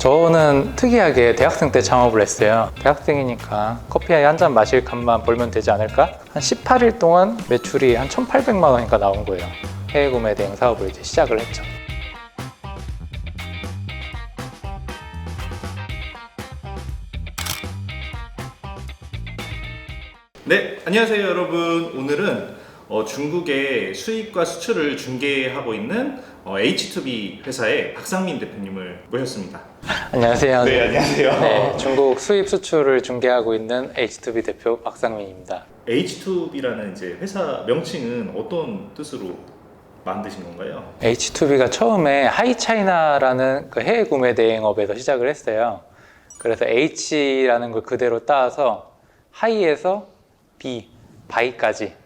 저는 특이하게 대학생 때 창업을 했어요. 대학생이니까 커피 한 잔 마실 값만 벌면 되지 않을까? 한 18일 동안 매출이 한 1,800만 원인가 나온 거예요. 해외 구매 대행 사업을 이제 시작을 했죠. 네, 안녕하세요 여러분. 오늘은 중국의 수입과 수출을 중개하고 있는 H2B 회사의 박상민 대표님을 모셨습니다. 안녕하세요. 네, 안녕하세요. 네, 중국 수입 수출을 중개하고 있는 H2B 대표 박상민입니다. H2B라는 이제 회사 명칭은 어떤 뜻으로 만드신 건가요? H2B가 처음에 하이차이나라는 그 해외 구매 대행업에서 시작을 했어요. 그래서 H라는 걸 그대로 따서 하이에서 B, 바이까지.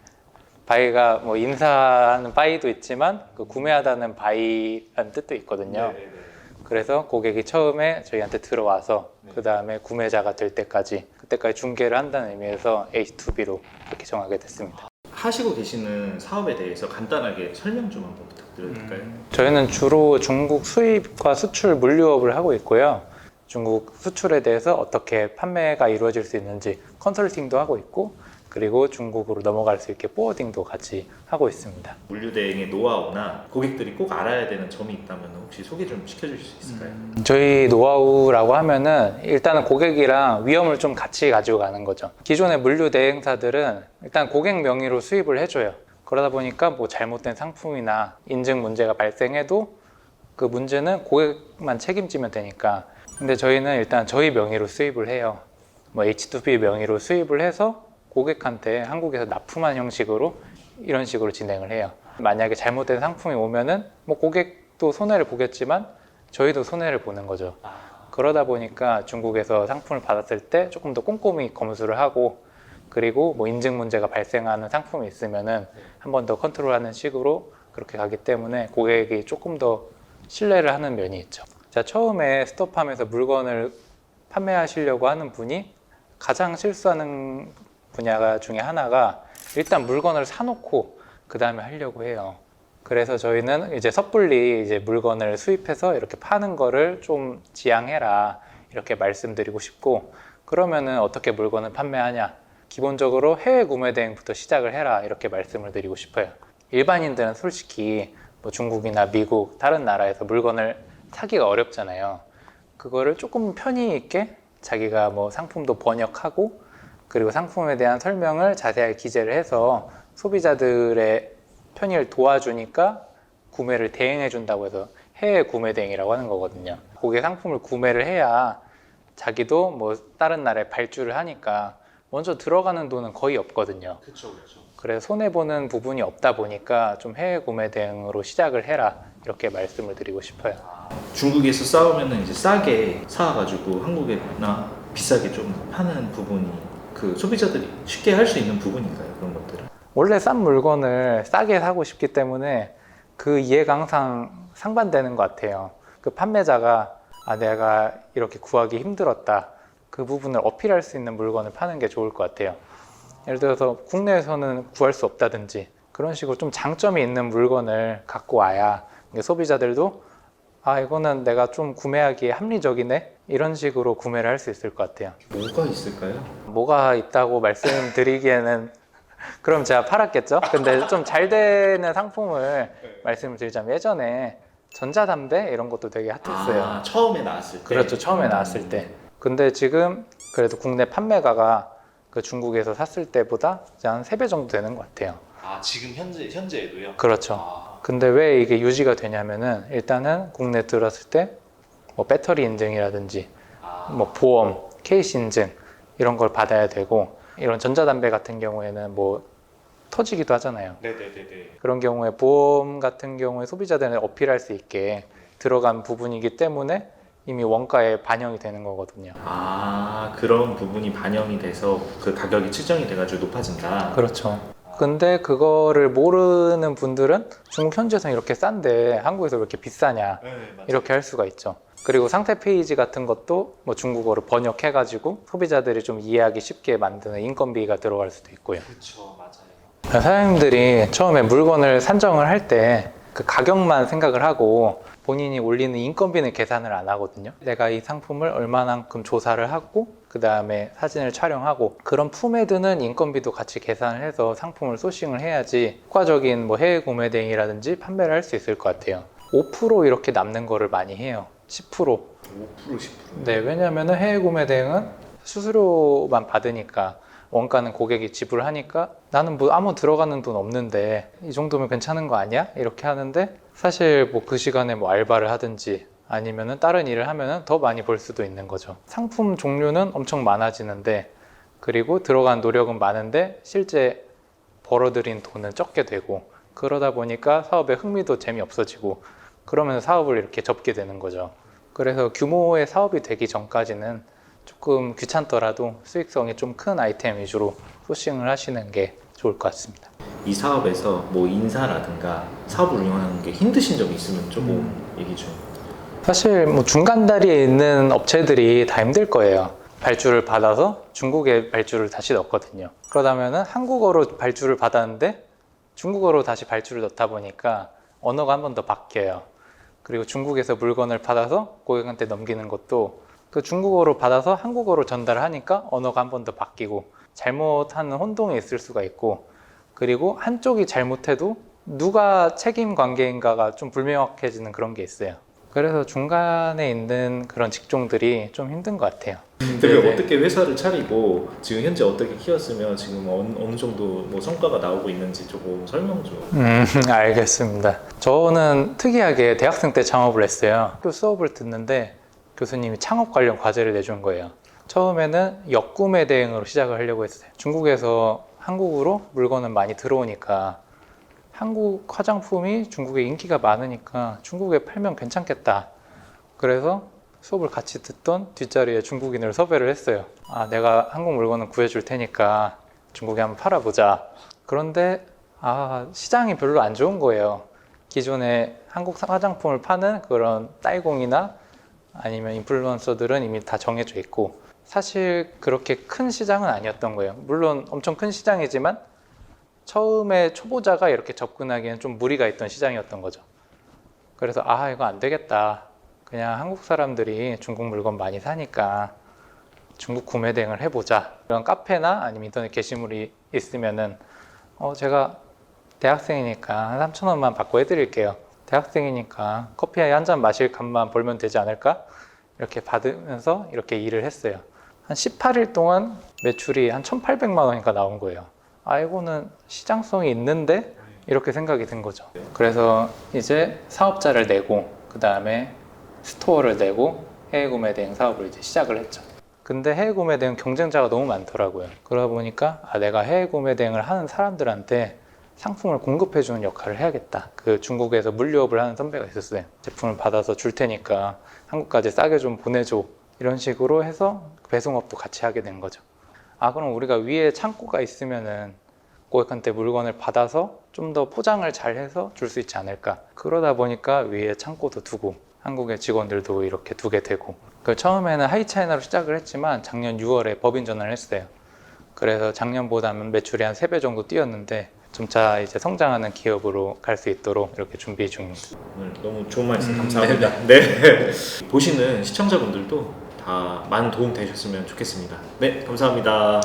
바이가 뭐 인사하는 바이도 있지만 그 구매하다는 바이라는 뜻도 있거든요. 네네네. 그래서 고객이 처음에 저희한테 들어와서 그 다음에 구매자가 될 때까지, 그때까지 중개를 한다는 의미에서 H2B로 이렇게 정하게 됐습니다. 하시고 계시는 사업에 대해서 간단하게 설명 좀 한번 부탁드려도 될까요? 저희는 주로 중국 수입과 수출 물류업을 하고 있고요. 중국 수출에 대해서 어떻게 판매가 이루어질 수 있는지 컨설팅도 하고 있고, 그리고 중국으로 넘어갈 수 있게 포워딩도 같이 하고 있습니다. 물류 대행의 노하우나 고객들이 꼭 알아야 되는 점이 있다면 혹시 소개 좀 시켜주실 수 있을까요? 저희 노하우라고 하면은 일단은 고객이랑 위험을 좀 같이 가지고 가는 거죠. 기존의 물류 대행사들은 일단 고객 명의로 수입을 해줘요. 그러다 보니까 뭐 잘못된 상품이나 인증 문제가 발생해도 그 문제는 고객만 책임지면 되니까. 근데 저희는 일단 저희 명의로 수입을 해요. 뭐 H2B 명의로 수입을 해서 고객한테 한국에서 납품한 형식으로 이런 식으로 진행을 해요. 만약에 잘못된 상품이 오면은 뭐 고객도 손해를 보겠지만 저희도 손해를 보는 거죠. 그러다 보니까 중국에서 상품을 받았을 때 조금 더 꼼꼼히 검수를 하고, 그리고 뭐 인증 문제가 발생하는 상품이 있으면은 한 번 더 컨트롤하는 식으로 그렇게 가기 때문에 고객이 조금 더 신뢰를 하는 면이 있죠. 자, 처음에 스톱하면서 물건을 판매하시려고 하는 분이 가장 실수하는 분야가 중에 하나가 일단 물건을 사놓고 그 다음에 하려고 해요. 그래서 저희는 이제 섣불리 이제 물건을 수입해서 이렇게 파는 거를 좀 지양해라 이렇게 말씀드리고 싶고, 그러면은 어떻게 물건을 판매하냐? 기본적으로 해외 구매 대행부터 시작을 해라 이렇게 말씀을 드리고 싶어요. 일반인들은 솔직히 뭐 중국이나 미국 다른 나라에서 물건을 사기가 어렵잖아요. 그거를 조금 편의 있게 자기가 뭐 상품도 번역하고, 그리고 상품에 대한 설명을 자세하게 기재를 해서 소비자들의 편의를 도와주니까 구매를 대행해 준다고 해서 해외 구매 대행이라고 하는 거거든요. 고객 상품을 구매를 해야 자기도 뭐 다른 나라에 발주를 하니까 먼저 들어가는 돈은 거의 없거든요. 그렇죠. 그래서 손해보는 부분이 없다 보니까 좀 해외 구매 대행으로 시작을 해라 이렇게 말씀을 드리고 싶어요. 중국에서 싸우면은 이제 싸게 사가지고 한국에나 비싸게 좀 파는 부분이 그 소비자들이 쉽게 할 수 있는 부분인가요? 그런 것들은? 원래 싼 물건을 싸게 사고 싶기 때문에 그 이해가 항상 상반되는 것 같아요. 그 판매자가 내가 이렇게 구하기 힘들었다, 그 부분을 어필할 수 있는 물건을 파는 게 좋을 것 같아요. 예를 들어서 국내에서는 구할 수 없다든지 그런 식으로 좀 장점이 있는 물건을 갖고 와야 소비자들도 이거는 내가 좀 구매하기에 합리적이네 이런 식으로 구매를 할 수 있을 것 같아요. 뭐가 있을까요? 뭐가 있다고 말씀드리기에는 그럼 제가 팔았겠죠? 근데 좀 잘 되는 상품을 말씀을 드리자면 예전에 전자담배 이런 것도 되게 핫했어요. 처음에 나왔을 때? 그렇죠, 처음에 나왔을 때. 근데 지금 그래도 국내 판매가가 그 중국에서 샀을 때보다 한 3배 정도 되는 것 같아요. 지금 현재에도요? 그렇죠. 근데 왜 이게 유지가 되냐면은 일단은 국내 들어왔을 때 뭐 배터리 인증이라든지 뭐 보험, 케이스 인증 이런 걸 받아야 되고, 이런 전자담배 같은 경우에는 뭐 터지기도 하잖아요. 네네네네. 그런 경우에 보험 같은 경우에 소비자들은 어필할 수 있게 들어간 부분이기 때문에 이미 원가에 반영이 되는 거거든요. 그런 부분이 반영이 돼서 그 가격이 측정이 돼가지고 높아진다. 그렇죠. 근데 그거를 모르는 분들은 중국 현지에서는 이렇게 싼데 한국에서 왜 이렇게 비싸냐 이렇게 할 수가 있죠. 그리고 상세 페이지 같은 것도 뭐 중국어로 번역해가지고 소비자들이 좀 이해하기 쉽게 만드는 인건비가 들어갈 수도 있고요. 그렇죠, 맞아요. 사장님들이 처음에 물건을 산정을 할 때 그 가격만 생각을 하고 본인이 올리는 인건비는 계산을 안 하거든요. 내가 이 상품을 얼마만큼 조사를 하고 그 다음에 사진을 촬영하고 그런 품에 드는 인건비도 같이 계산을 해서 상품을 소싱을 해야지 효과적인 뭐 해외 구매 대행이라든지 판매를 할 수 있을 것 같아요. 5% 이렇게 남는 거를 많이 해요. 10%. 5% 10%. 네, 왜냐하면 해외 구매 대행은 수수료만 받으니까 원가는 고객이 지불하니까 나는 뭐 아무 들어가는 돈 없는데 이 정도면 괜찮은 거 아니야? 이렇게 하는데 사실 뭐 그 시간에 뭐 알바를 하든지 아니면은 다른 일을 하면은 더 많이 벌 수도 있는 거죠. 상품 종류는 엄청 많아지는데 그리고 들어간 노력은 많은데 실제 벌어들인 돈은 적게 되고 그러다 보니까 사업에 흥미도 재미없어지고 그러면 사업을 이렇게 접게 되는 거죠. 그래서 규모의 사업이 되기 전까지는 조금 귀찮더라도 수익성이 좀 큰 아이템 위주로 소싱을 하시는 게 좋을 것 같습니다. 이 사업에서 뭐 인사라든가 사업을 운영하는 게 힘드신 점이 있으면 조금 얘기 좀. 사실 뭐 중간 다리에 있는 업체들이 다 힘들 거예요. 발주를 받아서 중국에 발주를 다시 넣거든요. 그러다면은 한국어로 발주를 받았는데 중국어로 다시 발주를 넣다 보니까 언어가 한 번 더 바뀌어요. 그리고 중국에서 물건을 받아서 고객한테 넘기는 것도 그 중국어로 받아서 한국어로 전달을 하니까 언어가 한 번 더 바뀌고 잘못하는 혼동이 있을 수가 있고 그리고 한쪽이 잘못해도 누가 책임 관계인가가 좀 불명확해지는 그런 게 있어요. 그래서 중간에 있는 그런 직종들이 좀 힘든 것 같아요. 근데 어떻게 회사를 차리고 지금 현재 어떻게 키웠으면 지금 어느 정도 뭐 성과가 나오고 있는지 조금 설명 좀. 알겠습니다. 저는 특이하게 대학생 때 창업을 했어요. 학교 수업을 듣는데 교수님이 창업 관련 과제를 내준 거예요. 처음에는 역구매 대행으로 시작을 하려고 했어요. 중국에서 한국으로 물건은 많이 들어오니까 한국 화장품이 중국에 인기가 많으니까 중국에 팔면 괜찮겠다. 그래서 수업을 같이 듣던 뒷자리에 중국인을 섭외를 했어요. 내가 한국 물건은 구해줄 테니까 중국에 한번 팔아보자. 그런데 시장이 별로 안 좋은 거예요. 기존에 한국 화장품을 파는 그런 딸공이나 아니면 인플루언서들은 이미 다 정해져 있고 사실 그렇게 큰 시장은 아니었던 거예요. 물론 엄청 큰 시장이지만 처음에 초보자가 이렇게 접근하기에는 좀 무리가 있던 시장이었던 거죠. 그래서 이거 안 되겠다. 그냥 한국 사람들이 중국 물건 많이 사니까 중국 구매 대행을 해보자. 이런 카페나 아니면 인터넷 게시물이 있으면은 제가 대학생이니까 한 3,000원만 받고 해드릴게요. 대학생이니까 커피 한 잔 마실 값만 벌면 되지 않을까? 이렇게 받으면서 이렇게 일을 했어요. 한 18일 동안 매출이 한 1,800만 원인가 나온 거예요. 이거는 시장성이 있는데? 이렇게 생각이 든 거죠. 그래서 이제 사업자를 내고 그 다음에 스토어를 내고 해외 구매 대행 사업을 이제 시작을 했죠. 근데 해외 구매 대행 경쟁자가 너무 많더라고요. 그러다 보니까 내가 해외 구매 대행을 하는 사람들한테 상품을 공급해 주는 역할을 해야겠다. 그 중국에서 물류업을 하는 선배가 있었어요. 제품을 받아서 줄 테니까 한국까지 싸게 좀 보내줘. 이런 식으로 해서 배송업도 같이 하게 된 거죠. 그럼 우리가 위에 창고가 있으면은 고객한테 물건을 받아서 좀 더 포장을 잘 해서 줄 수 있지 않을까. 그러다 보니까 위에 창고도 두고 한국의 직원들도 이렇게 두게 되고 처음에는 하이차이나로 시작을 했지만 작년 6월에 법인 전환을 했어요. 그래서 작년보다는 매출이 한 3배 정도 뛰었는데 점차 이제 성장하는 기업으로 갈 수 있도록 이렇게 준비 중입니다. 오늘 너무 좋은 말씀 감사합니다. 네. 보시는 시청자분들도 다 많은 도움 되셨으면 좋겠습니다. 네, 감사합니다.